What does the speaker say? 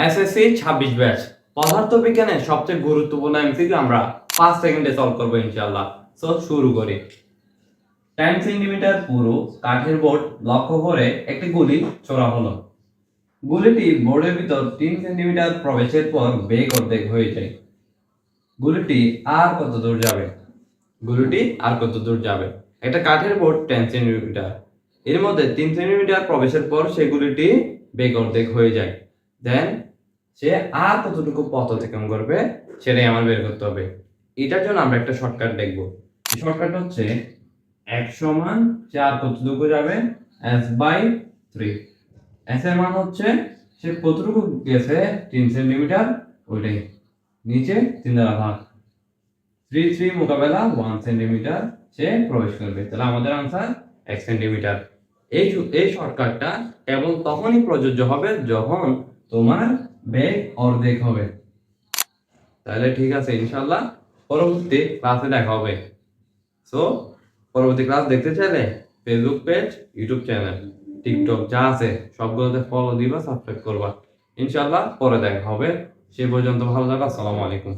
SSC 26 batch পদার্থবিজ্ঞানের সবচেয়ে গুরুত্বপূর্ণ এমসিকিউ আমরা 5 সেকেন্ডে সলভ করব ইনশাআল্লাহ। সো শুরু করি। 10 সেন্টিমিটার পুরু কাঠের বোর্ড লক্ষ্য করে একটি গুলি ছোড়া হলো। গুলিটি বোর্ডের ভিতর 3 সেন্টিমিটার প্রবেশের পর বেগ অর্ধেক হয়ে যায়। গুলিটি আর কত দূর যাবে? একটা কাঠের বোর্ড 10 সেন্টিমিটার, এর মধ্যে 3 সেন্টিমিটার প্রবেশের পর সেই গুলিটি বেগ অর্ধেক হয়ে যায়। দেন সে আর কতটুকু পথ অতিক্রম করবে সেটাই আমার বের করতে হবে। এটার জন্য আমরা একটা শর্টকাট দেখব। শর্টকাট হচ্ছে 1 সমান 4 কতটুকু যাবে s/3। s এর মান হচ্ছে সে কতটুকু গেছে 3 সেন্টিমিটার, ওইটাই নিচে 3 দ্বারা ভাগ। 3 মোকাবেলা 1 সেন্টিমিটার সে প্রবেশ করবে, তাহলে আমাদের আনসার 1 সেন্টিমিটার। এই শর্টকাটটা কেবল তখনই প্রযোজ্য হবে যখন তোমার বেগ অর্ধেক হবে। তাহলে ঠিক আছে, ইনশাআল্লাহ পরবর্তী ক্লাসে দেখা হবে। সো পরবর্তী ক্লাস দেখতে চাইলে Facebook page, YouTube channel, TikTok যা আছে সবগুলোতে ফলো দিবা, সাবস্ক্রাইব করবা। ইনশাআল্লাহ পরে দেখা হবে। সে পর্যন্ত ভালো থাকো। আসসালামু আলাইকুম।